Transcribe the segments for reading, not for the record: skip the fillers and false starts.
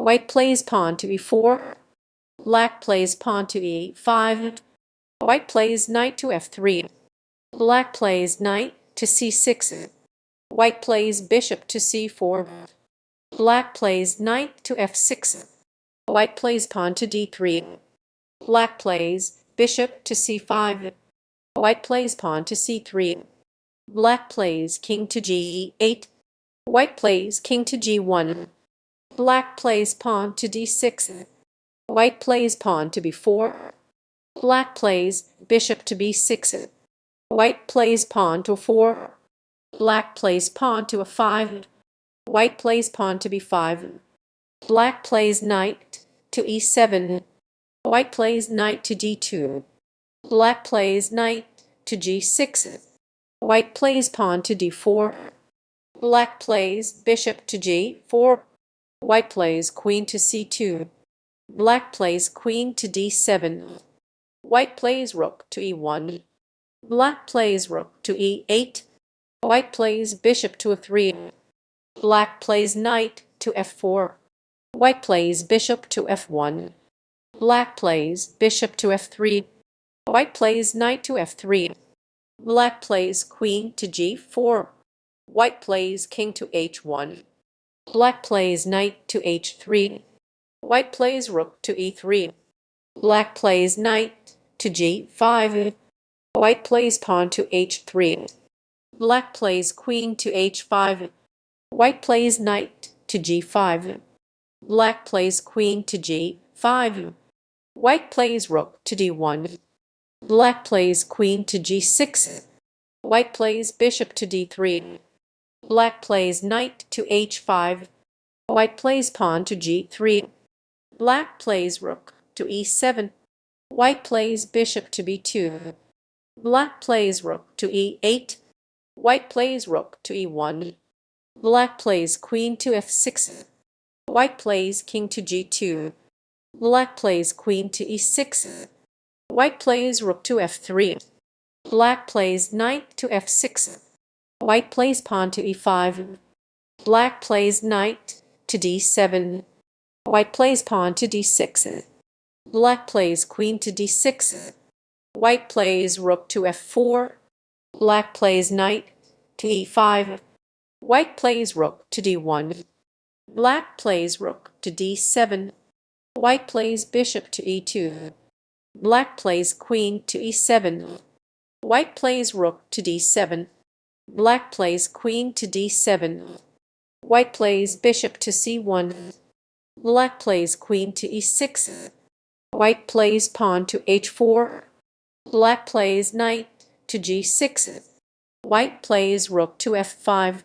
White plays pawn to e4. Black plays pawn to e5. White plays knight to f3. Black plays knight to c6. White plays bishop to c4. Black plays knight to f6. White plays pawn to d3. Black plays bishop to c5. White plays pawn to c3. Black plays king to g8. White plays king to g1. Black plays pawn to d6. White plays pawn to b4. Black plays bishop to b6. White plays pawn to 4. Black plays pawn to a5. White plays pawn to b5. Black plays knight to e7. White plays knight to d2. Black plays knight to g6. White plays pawn to d4. Black plays bishop to g4. White plays queen to c2. Black plays queen to d7. White plays rook to e1. Black plays rook to e8. White plays bishop to a3. Black plays knight to f4. White plays bishop to f1. Black plays bishop to f3. White plays knight to f3. Black plays queen to g4. White plays king to h1. Black plays knight to h3. White plays rook to e3. Black plays knight to g5. White plays pawn to h3. Black plays queen to h5. White plays knight to g5. Black plays queen to g5. White plays rook to d1. Black plays queen to g6. White plays bishop to d3. Black plays knight to h5. White plays pawn to g3. Black plays rook to e7. White plays bishop to b2. Black plays rook to e8. White plays rook to e1. Black plays queen to f6. White plays king to g2. Black plays queen to e6. White plays rook to f3. Black plays knight to f6. White plays pawn to e5. Black plays knight to d7. White plays pawn to d6. Black plays queen to d6. White plays rook to f4. Black plays knight to e5. White plays rook to d1. Black plays rook to d7. White plays bishop to e2. Black plays queen to e7. White plays rook to d7. Black plays queen to d7. White plays bishop to c1. Black plays queen to e6. White plays pawn to h4. Black plays knight to g6. White plays rook to f5.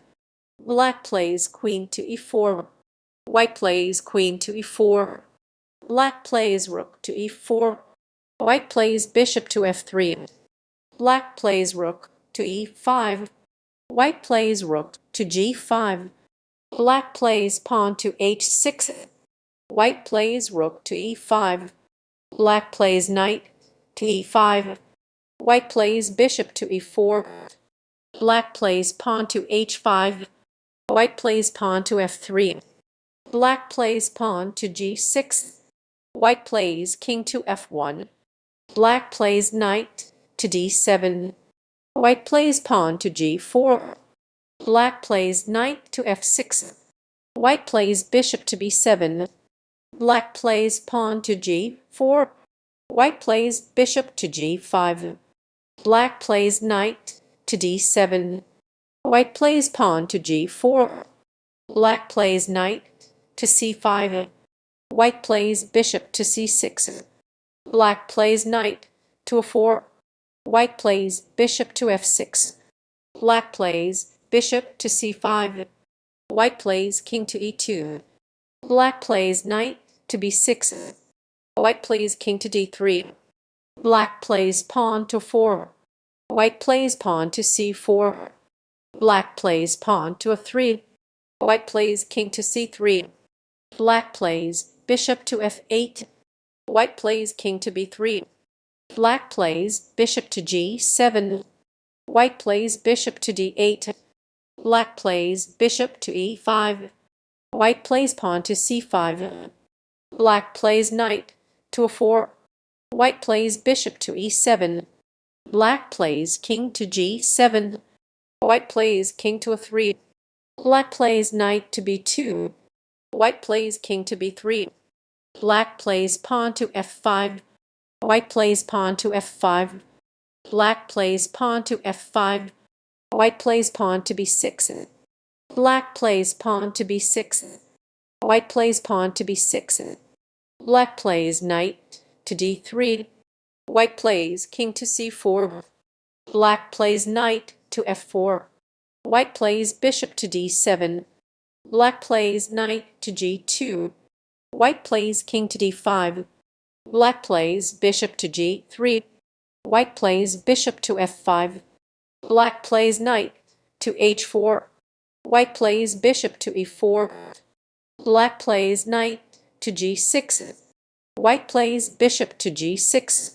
Black plays queen to e4. White plays queen to e4. Black plays rook to e4. White plays bishop to f3. Black plays rook to e5. White plays rook to g5. Black plays pawn to h6. White plays rook to e5. Black plays knight to e5. White plays bishop to e4. Black plays pawn to h5. White plays pawn to f3. Black plays pawn to g6. White plays king to f1. Black plays knight to d7. White plays pawn to g4. Black plays knight to f6. White plays bishop to b7. Black plays pawn to g4. White plays bishop to g5. Black plays knight to d7. White plays pawn to g4. Black plays knight to c5. White plays bishop to c6. Black plays knight to a4. White plays bishop to f6. Black plays bishop to c5. White plays king to e2. Black plays knight to b6. White plays king to d3. Black plays pawn to 4. White plays pawn to c4. Black plays pawn to a3. White plays king to c3. Black plays bishop to f8. White plays king to b3. Black plays bishop to g7. White plays bishop to d8. Black plays bishop to e5. White plays pawn to c5. Black plays knight to a4. White plays bishop to e7. Black plays king to g7. White plays king to a3. Black plays knight to b2. White plays king to b3. Black plays pawn to f5. White plays pawn to f5. Black plays pawn to f5. White plays pawn to b6. Black plays pawn to b6. White plays pawn to b6. Black plays knight to d3. White plays king to c4. Black plays knight to f4. White plays bishop to d7. Black plays knight to g2. White plays king to d5. Black plays bishop to g3. White plays bishop to f5. Black plays knight to h4. White plays bishop to e4. Black plays knight to g6. White plays bishop to g6.